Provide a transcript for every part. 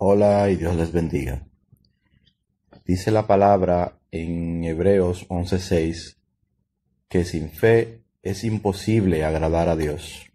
Hola y Dios les bendiga. Dice la palabra en Hebreos 11:6 que sin fe es imposible agradar a Dios,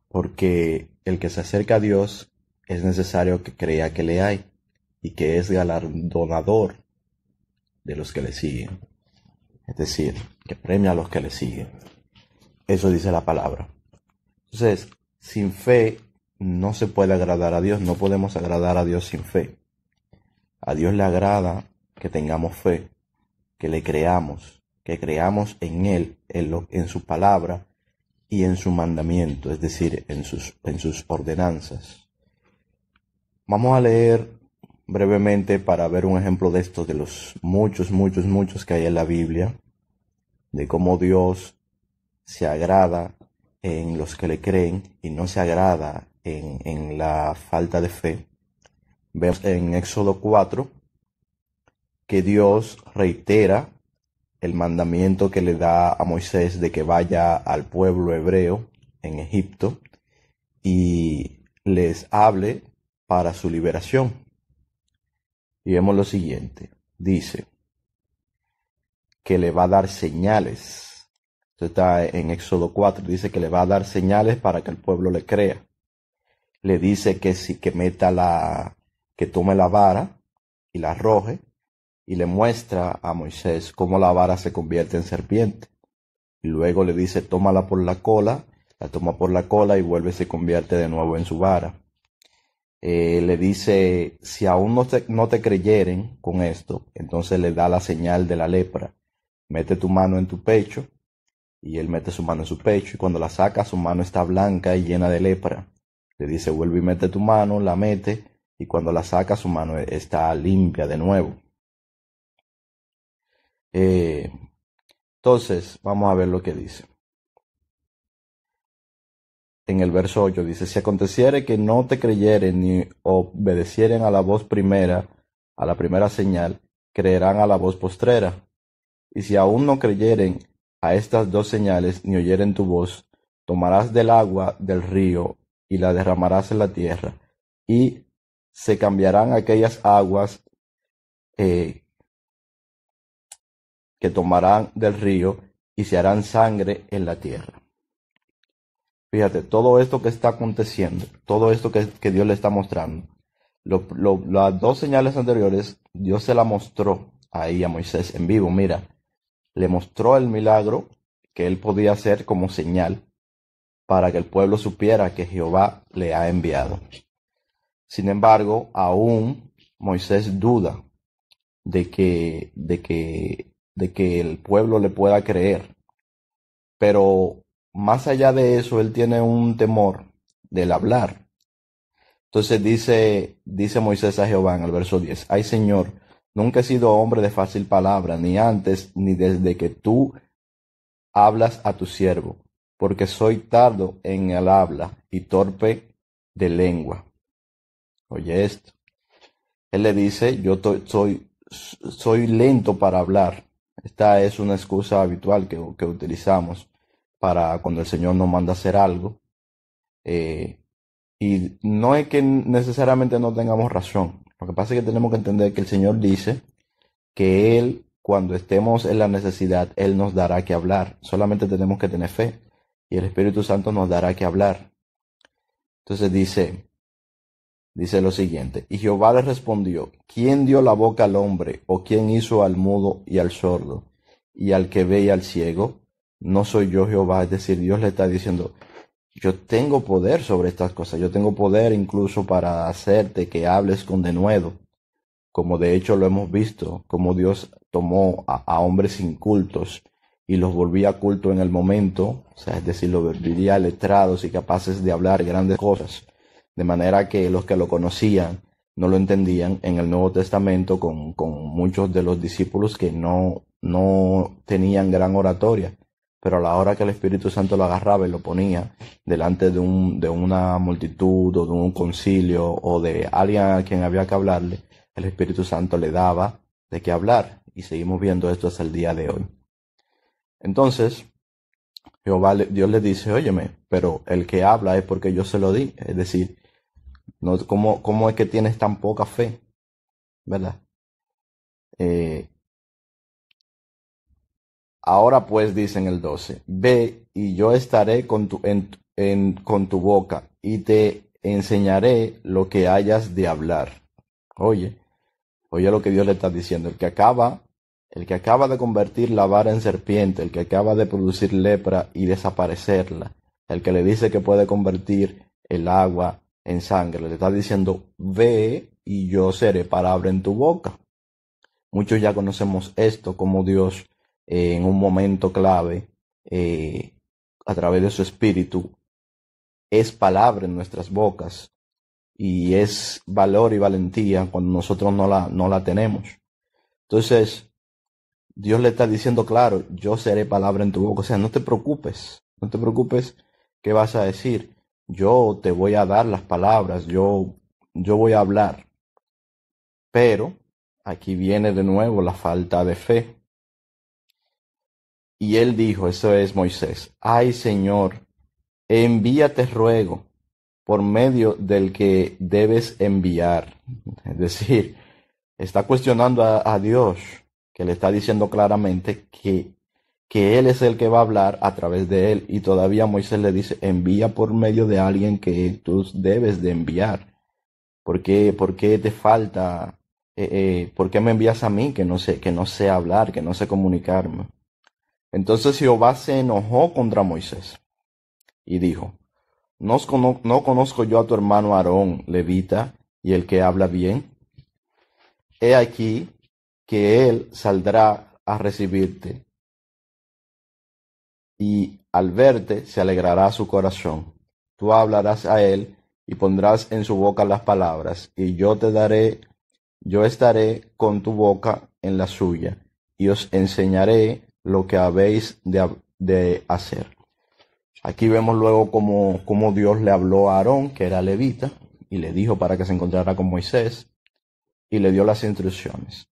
porque el que se acerca a Dios es necesario que crea que le hay y que es galardonador de los que le siguen. Es decir, que premia a los que le siguen. Eso dice la palabra. Entonces, sin fe no se puede agradar a Dios, no podemos agradar a Dios sin fe. A Dios le agrada que tengamos fe, que le creamos, que creamos en Él, en su palabra y en su mandamiento, es decir, en sus ordenanzas. Vamos a leer brevemente para ver un ejemplo de estos, de los muchos que hay en la Biblia, de cómo Dios se agrada en los que le creen y no se agrada en la falta de fe. Vemos en Éxodo 4 que Dios reitera el mandamiento que le da a Moisés de que vaya al pueblo hebreo en Egipto y les hable para su liberación. Y vemos lo siguiente, dice que le va a dar señales. Esto está en Éxodo 4, dice que le va a dar señales para que el pueblo le crea. Le dice que que tome la vara y la arroje, y le muestra a Moisés cómo la vara se convierte en serpiente. Y luego le dice, tómala por la cola, la toma por la cola y vuelve y se convierte de nuevo en su vara. Le dice, si aún no te creyeren con esto, entonces le da la señal de la lepra. Mete tu mano en tu pecho, y él mete su mano en su pecho, y cuando la saca, su mano está blanca y llena de lepra. Le dice, vuelve y mete tu mano, la mete, y cuando la saca, su mano está limpia de nuevo. Entonces, vamos a ver lo que dice. En el verso 8 dice, si aconteciere que no te creyeren ni obedecieren a la voz primera, a la primera señal, creerán a la voz postrera. Y si aún no creyeren a estas dos señales ni oyeren tu voz, tomarás del agua del río y la derramarás en la tierra, y se cambiarán aquellas aguas que tomarán del río y se harán sangre en la tierra. Fíjate, todo esto que está aconteciendo, todo esto que Dios le está mostrando, las dos señales anteriores, Dios se la mostró ahí a Moisés en vivo. Mira, le mostró el milagro que él podía hacer como señal para que el pueblo supiera que Jehová le ha enviado. Sin embargo, aún Moisés duda de que el pueblo le pueda creer. Pero más allá de eso, él tiene un temor del hablar. Entonces dice Moisés a Jehová en el verso 10, ay Señor, nunca he sido hombre de fácil palabra, ni antes ni desde que tú hablas a tu siervo, porque soy tardo en el habla y torpe de lengua. Oye esto. Él le dice, soy lento para hablar. Esta es una excusa habitual que utilizamos para cuando el Señor nos manda a hacer algo. Y no es que necesariamente no tengamos razón. Lo que pasa es que tenemos que entender que el Señor dice que Él, cuando estemos en la necesidad, Él nos dará que hablar. Solamente tenemos que tener fe. Y el Espíritu Santo nos dará que hablar. Entonces dice lo siguiente, y Jehová le respondió, ¿quién dio la boca al hombre, o quién hizo al mudo y al sordo, y al que ve y al ciego? No soy yo Jehová. Es decir, Dios le está diciendo, yo tengo poder sobre estas cosas, yo tengo poder incluso para hacerte que hables con denuedo, como de hecho lo hemos visto, como Dios tomó a hombres incultos y los volvía cultos en el momento, o sea, es decir, los volvía letrados y capaces de hablar grandes cosas. De manera que los que lo conocían no lo entendían en el Nuevo Testamento con muchos de los discípulos que no tenían gran oratoria. Pero a la hora que el Espíritu Santo lo agarraba y lo ponía delante de una multitud o de un concilio o de alguien a quien había que hablarle, el Espíritu Santo le daba de qué hablar. Y seguimos viendo esto hasta el día de hoy. Entonces, Dios le dice, óyeme, pero el que habla es porque yo se lo di. Es decir, No, ¿cómo es que tienes tan poca fe? ¿Verdad? Eh, Ahora pues, dice en el 12, ve y yo estaré con tu boca y te enseñaré lo que hayas de hablar. Oye, oye lo que Dios le está diciendo. El que acaba de convertir la vara en serpiente, el que acaba de producir lepra y desaparecerla, el que le dice que puede convertir el agua en sangre, le está diciendo, ve y yo seré palabra en tu boca. Muchos ya conocemos esto, como Dios en un momento clave, eh, a través de su espíritu, es palabra en nuestras bocas y es valor y valentía cuando nosotros no la tenemos. Entonces, Dios le está diciendo, claro, yo seré palabra en tu boca. O sea, no te preocupes qué vas a decir. Yo te voy a dar las palabras, yo voy a hablar. Pero aquí viene de nuevo la falta de fe. Y él dijo, eso es Moisés, ay Señor, envíate ruego por medio del que debes enviar. Es decir, está cuestionando a Dios, que le está diciendo claramente que Él es el que va a hablar a través de él. Y todavía Moisés le dice, envía por medio de alguien que tú debes de enviar. ¿Por qué te falta? ¿Por qué me envías a mí que no sé hablar, que no sé comunicarme? Entonces Jehová se enojó contra Moisés y dijo, ¿no conozco yo a tu hermano Aarón, levita, y el que habla bien? He aquí que él saldrá a recibirte, y al verte se alegrará su corazón. Tú hablarás a él y pondrás en su boca las palabras, y yo estaré con tu boca en la suya, y os enseñaré lo que habéis de hacer. Aquí vemos luego cómo Dios le habló a Aarón, que era levita, y le dijo para que se encontrara con Moisés, y le dio las instrucciones.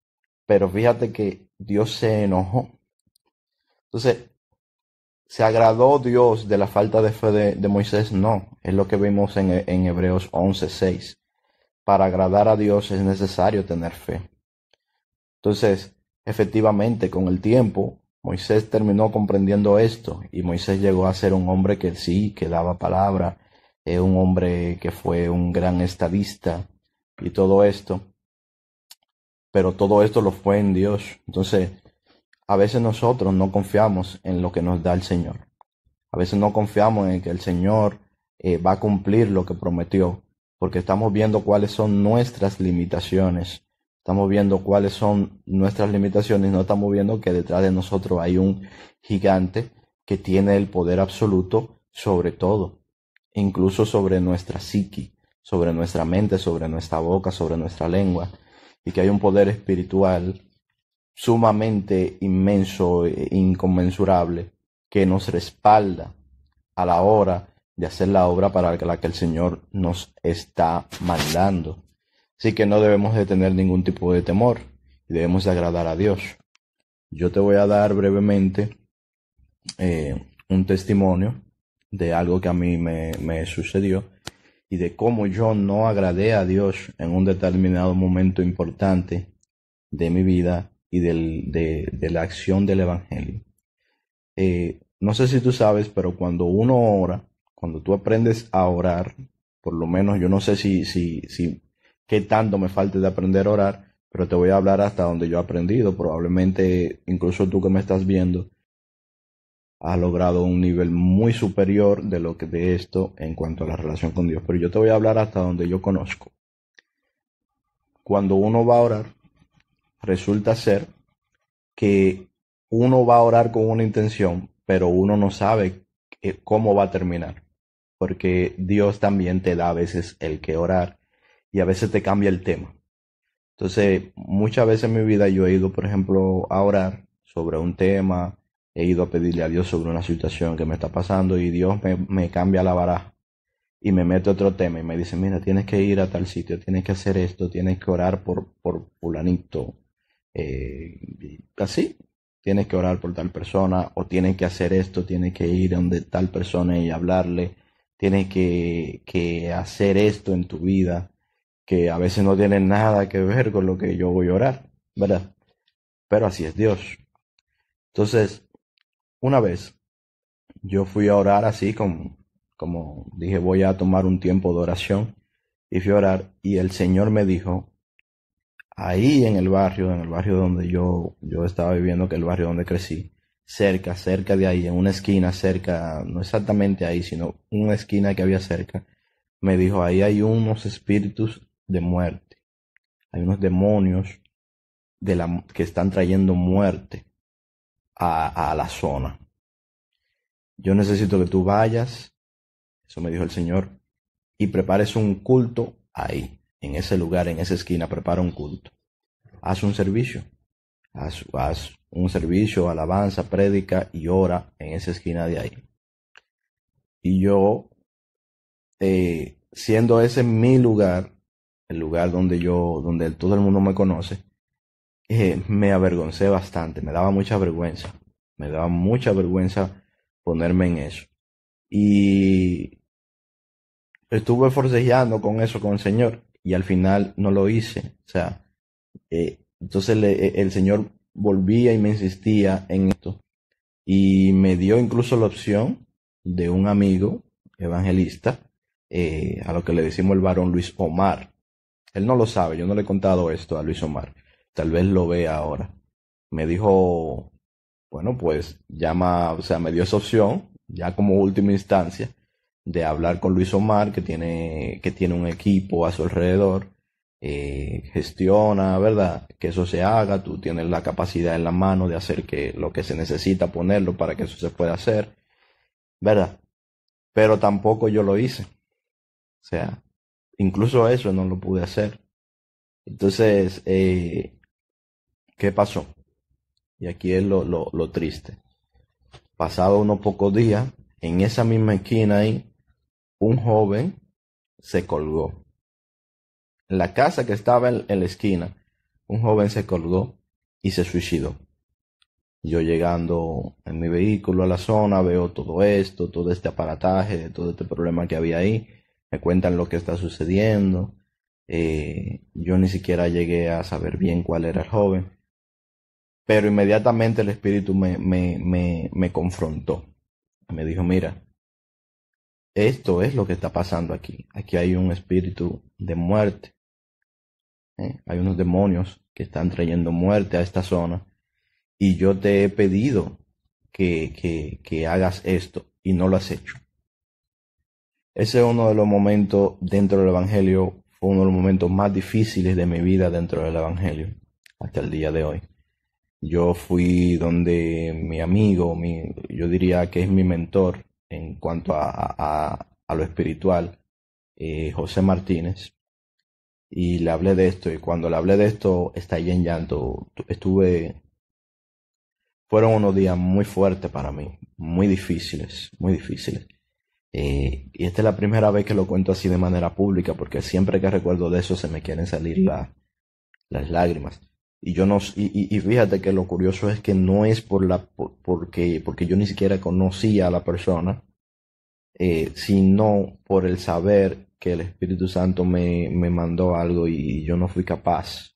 Pero fíjate que Dios se enojó. Entonces, ¿se agradó Dios de la falta de fe de Moisés? No, es lo que vimos en Hebreos 11:6. Para agradar a Dios es necesario tener fe. Entonces, efectivamente, con el tiempo, Moisés terminó comprendiendo esto y Moisés llegó a ser un hombre que sí, que daba palabra, un hombre que fue un gran estadista y todo esto, pero todo esto lo fue en Dios. Entonces, a veces nosotros no confiamos en lo que nos da el Señor. A veces no confiamos en que el Señor va a cumplir lo que prometió, porque estamos viendo cuáles son nuestras limitaciones. Estamos viendo cuáles son nuestras limitaciones y no estamos viendo que detrás de nosotros hay un gigante que tiene el poder absoluto sobre todo, incluso sobre nuestra psique, sobre nuestra mente, sobre nuestra boca, sobre nuestra lengua, y que hay un poder espiritual sumamente inmenso e inconmensurable que nos respalda a la hora de hacer la obra para la que el Señor nos está mandando. Así que no debemos de tener ningún tipo de temor y debemos de agradar a Dios. Yo te voy a dar brevemente un testimonio de algo que a mí me sucedió y de cómo yo no agradé a Dios en un determinado momento importante de mi vida y de la acción del Evangelio. No sé si tú sabes, pero cuando uno ora, cuando tú aprendes a orar, por lo menos yo no sé si qué tanto me falte de aprender a orar, pero te voy a hablar hasta donde yo he aprendido. Probablemente incluso tú que me estás viendo has logrado un nivel muy superior de esto en cuanto a la relación con Dios. Pero yo te voy a hablar hasta donde yo conozco. Cuando uno va a orar, resulta ser que uno va a orar con una intención, pero uno no sabe cómo va a terminar, porque Dios también te da a veces el que orar y a veces te cambia el tema. Entonces, muchas veces en mi vida yo he ido, por ejemplo, a orar sobre un tema, he ido a pedirle a Dios sobre una situación que me está pasando y Dios me cambia la baraja y me mete otro tema y me dice, mira, tienes que ir a tal sitio, tienes que hacer esto, tienes que orar por fulanito, así, tienes que orar por tal persona o tienes que hacer esto, tienes que ir donde tal persona y hablarle. tienes que hacer esto en tu vida, que a veces no tiene nada que ver con lo que yo voy a orar, ¿verdad? Pero así es Dios. Entonces, una vez yo fui a orar así, como dije, voy a tomar un tiempo de oración, y fui a orar, y el Señor me dijo, ahí en el barrio donde yo estaba viviendo, que es el barrio donde crecí, cerca de ahí, en una esquina cerca, no exactamente ahí, sino una esquina que había cerca, me dijo, ahí hay unos espíritus de muerte, hay unos demonios que están trayendo muerte a la zona. Yo necesito que tú vayas, eso me dijo el Señor, y prepares un culto ahí, en ese lugar, en esa esquina, prepara un culto. Haz un servicio, haz un servicio, alabanza, prédica y ora en esa esquina de ahí. Y yo, siendo ese mi lugar, el lugar donde todo el mundo me conoce, me avergoncé bastante, me daba mucha vergüenza ponerme en eso. Y estuve forcejeando con eso con el Señor y al final no lo hice. O sea, entonces el Señor volvía y me insistía en esto y me dio incluso la opción de un amigo evangelista, a lo que le decimos el varón Luis Omar. Él no lo sabe, yo no le he contado esto a Luis Omar, tal vez lo vea ahora. Me dijo, bueno, pues llama, o sea, me dio esa opción, ya como última instancia, de hablar con Luis Omar, que tiene un equipo a su alrededor, gestiona, ¿verdad? Que eso se haga, tú tienes la capacidad en la mano de hacer que lo que se necesita ponerlo para que eso se pueda hacer, ¿verdad? Pero tampoco yo lo hice, o sea, incluso eso no lo pude hacer. Entonces, ¿qué pasó? Y aquí es lo triste. Pasado unos pocos días, en esa misma esquina ahí, un joven se colgó. En la casa que estaba en la esquina, un joven se colgó y se suicidó. Yo llegando en mi vehículo a la zona, veo todo esto, todo este aparataje, todo este problema que había ahí, me cuentan lo que está sucediendo. Yo ni siquiera llegué a saber bien cuál era el joven, pero inmediatamente el espíritu me confrontó. Me dijo, mira, esto es lo que está pasando aquí. Aquí hay un espíritu de muerte. Hay unos demonios que están trayendo muerte a esta zona. Y yo te he pedido que hagas esto y no lo has hecho. Ese es uno de los momentos dentro del Evangelio, fue uno de los momentos más difíciles de mi vida dentro del Evangelio, hasta el día de hoy. Yo fui donde mi amigo, yo diría que es mi mentor en cuanto a lo espiritual, José Martínez, y le hablé de esto, y cuando le hablé de esto estallé en llanto. Fueron unos días muy fuertes para mí, muy difíciles, muy difíciles. Y esta es la primera vez que lo cuento así de manera pública, porque siempre que recuerdo de eso se me quieren salir las lágrimas. Y yo no, y fíjate que lo curioso es que no es porque yo ni siquiera conocía a la persona, sino por el saber que el Espíritu Santo me mandó algo y yo no fui capaz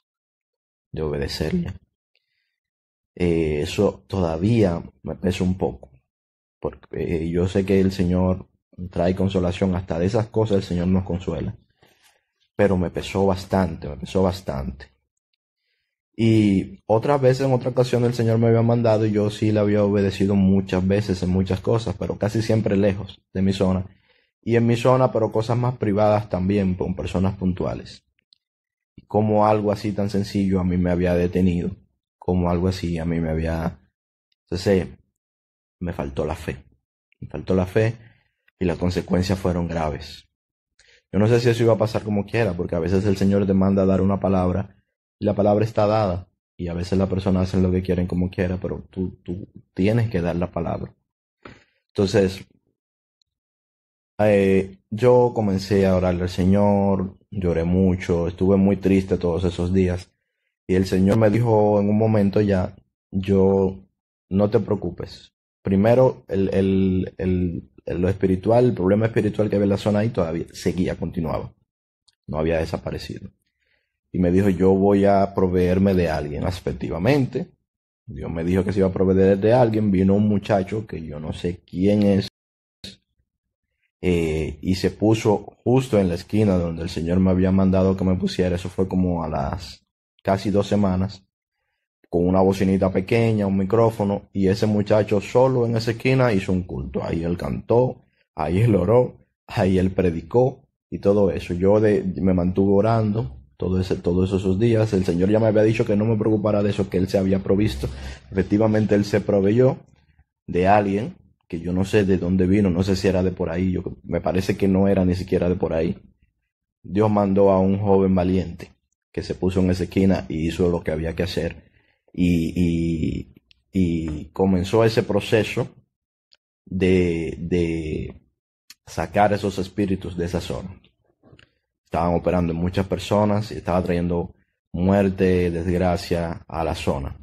de obedecerle. Eso todavía me pesa un poco, porque yo sé que el Señor trae consolación, hasta de esas cosas el Señor nos consuela, pero me pesó bastante, me pesó bastante. Y otras veces, en otra ocasión, el Señor me había mandado y yo sí le había obedecido muchas veces en muchas cosas, pero casi siempre lejos de mi zona. Y en mi zona, pero cosas más privadas también, con personas puntuales. Y como algo así tan sencillo a mí me había detenido, como algo así a mí me había... Entonces, me faltó la fe. Me faltó la fe y las consecuencias fueron graves. Yo no sé si eso iba a pasar como quiera, porque a veces el Señor te manda a dar una palabra y la palabra está dada. Y a veces las personas hacen lo que quieren como quiera, pero tú tienes que dar la palabra. Entonces, yo comencé a orarle al Señor, lloré mucho, estuve muy triste todos esos días. Y el Señor me dijo en un momento ya, no te preocupes. Primero, lo espiritual, el problema espiritual que había en la zona ahí todavía seguía, continuaba. No había desaparecido. Y me dijo, yo voy a proveerme de alguien. Efectivamente, Dios me dijo que se iba a proveer de alguien. Vino un muchacho que yo no sé quién es, y se puso justo en la esquina donde el Señor me había mandado que me pusiera. Eso fue como a las casi 2 semanas, con una bocinita pequeña, un micrófono, y ese muchacho solo en esa esquina hizo un culto. Ahí él cantó, ahí él oró, ahí él predicó y todo eso. Me mantuve orando todos esos días. El Señor ya me había dicho que no me preocupara de eso, que Él se había provisto. Efectivamente, Él se proveyó de alguien que yo no sé de dónde vino, no sé si era de por ahí, me parece que no era ni siquiera de por ahí. Dios mandó a un joven valiente que se puso en esa esquina y hizo lo que había que hacer. Y comenzó ese proceso de sacar esos espíritus de esa zona. Estaban operando en muchas personas y estaba trayendo muerte, desgracia a la zona.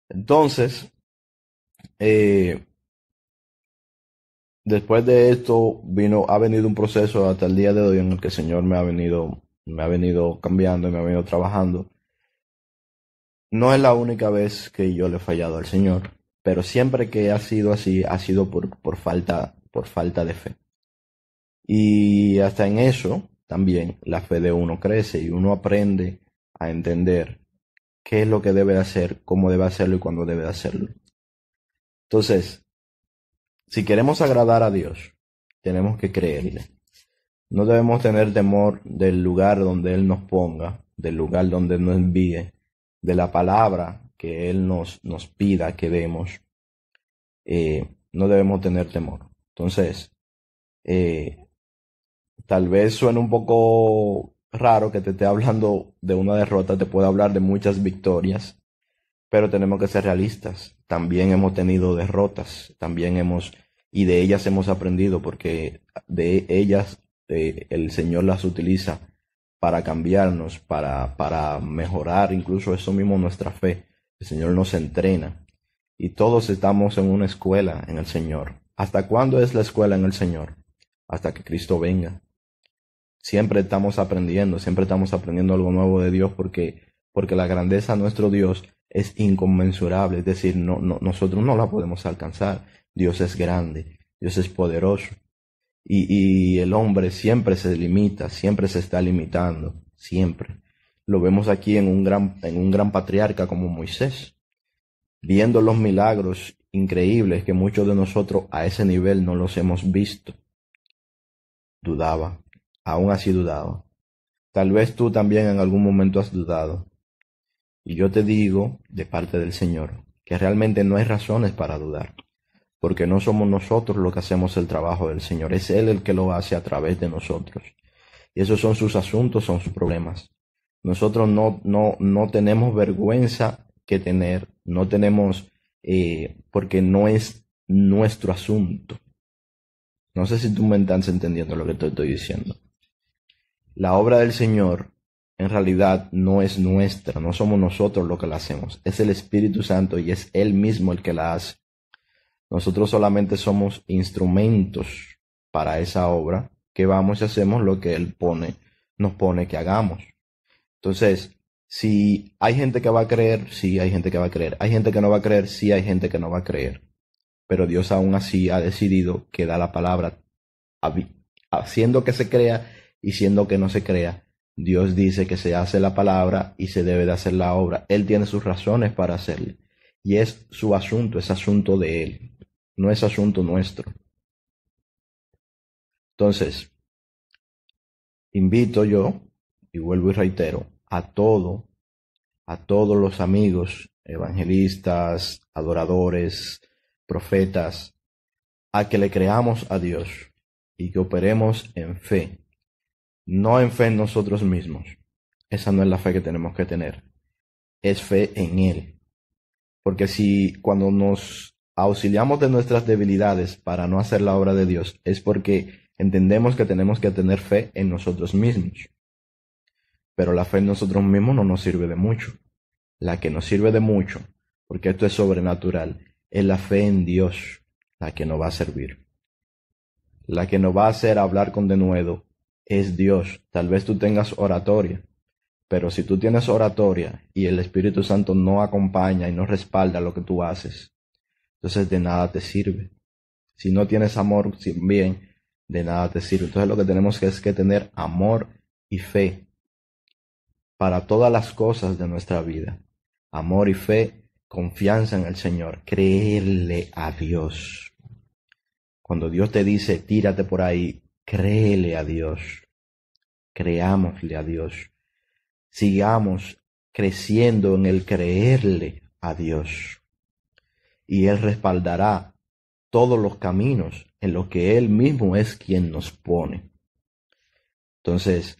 Entonces, después de esto ha venido un proceso hasta el día de hoy en el que el Señor me ha venido cambiando y me ha venido trabajando. No es la única vez que yo le he fallado al Señor, pero siempre que ha sido así, ha sido por falta de fe. Y hasta en eso también la fe de uno crece y uno aprende a entender qué es lo que debe hacer, cómo debe hacerlo y cuándo debe hacerlo. Entonces, si queremos agradar a Dios, tenemos que creerle. No debemos tener temor del lugar donde Él nos ponga, del lugar donde nos envíe, de la palabra que Él nos pida que demos. No debemos tener temor. Entonces, tal vez suene un poco raro que te esté hablando de una derrota, te puedo hablar de muchas victorias, pero tenemos que ser realistas. También hemos tenido derrotas, y de ellas hemos aprendido, porque de ellas el Señor las utiliza para cambiarnos, para mejorar incluso eso mismo, nuestra fe. El Señor nos entrena y todos estamos en una escuela en el Señor. ¿Hasta cuándo es la escuela en el Señor? Hasta que Cristo venga. Siempre estamos aprendiendo algo nuevo de Dios, porque la grandeza de nuestro Dios es inconmensurable, es decir, nosotros no la podemos alcanzar. Dios es grande, Dios es poderoso, y el hombre siempre se limita, siempre se está limitando, siempre. Lo vemos aquí en un gran patriarca como Moisés, viendo los milagros increíbles que muchos de nosotros a ese nivel no los hemos visto. Dudaba, aún así dudaba. Tal vez tú también en algún momento has dudado. Y yo te digo, de parte del Señor, que realmente no hay razones para dudar, porque no somos nosotros los que hacemos el trabajo del Señor, es Él el que lo hace a través de nosotros. Y esos son sus asuntos, son sus problemas. Nosotros no tenemos vergüenza que tener, no tenemos, porque no es nuestro asunto. No sé si tú me estás entendiendo lo que te estoy diciendo. La obra del Señor en realidad no es nuestra, no somos nosotros los que la hacemos, es el Espíritu Santo y es Él mismo el que la hace. Nosotros solamente somos instrumentos para esa obra, que vamos y hacemos lo que Él nos pone que hagamos. Entonces, si hay gente que va a creer, sí hay gente que va a creer. Hay gente que no va a creer, sí hay gente que no va a creer. Pero Dios aún así ha decidido que da la palabra, haciendo que se crea y siendo que no se crea. Dios dice que se hace la palabra y se debe de hacer la obra. Él tiene sus razones para hacerlo. Y es su asunto, es asunto de Él. No es asunto nuestro. Entonces, invito yo, y vuelvo y reitero, a todos los amigos, evangelistas, adoradores, profetas, a que le creamos a Dios y que operemos en fe, no en fe en nosotros mismos. Esa no es la fe que tenemos que tener, es fe en Él. Porque si cuando nos auxiliamos de nuestras debilidades para no hacer la obra de Dios, es porque entendemos que tenemos que tener fe en nosotros mismos. Pero la fe en nosotros mismos no nos sirve de mucho. La que nos sirve de mucho, porque esto es sobrenatural, es la fe en Dios, la que nos va a servir. La que nos va a hacer hablar con denuedo es Dios. Tal vez tú tengas oratoria, pero si tú tienes oratoria y el Espíritu Santo no acompaña y no respalda lo que tú haces, entonces de nada te sirve. Si no tienes amor, bien, de nada te sirve. Entonces lo que tenemos que es que tener amor y fe para todas las cosas de nuestra vida. Amor y fe, confianza en el Señor, creerle a Dios. Cuando Dios te dice, tírate por ahí, créele a Dios. Creámosle a Dios. Sigamos creciendo en el creerle a Dios. Y Él respaldará todos los caminos en los que Él mismo es quien nos pone. Entonces,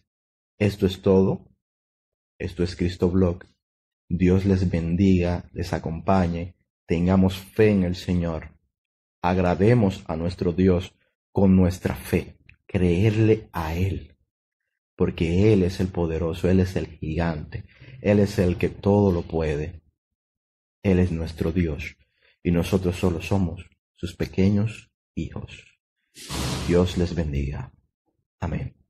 esto es todo. Esto es Cristo Blog. Dios les bendiga, les acompañe. Tengamos fe en el Señor. Agrademos a nuestro Dios con nuestra fe. Creerle a Él. Porque Él es el poderoso, Él es el gigante. Él es el que todo lo puede. Él es nuestro Dios. Y nosotros solo somos sus pequeños hijos. Dios les bendiga. Amén.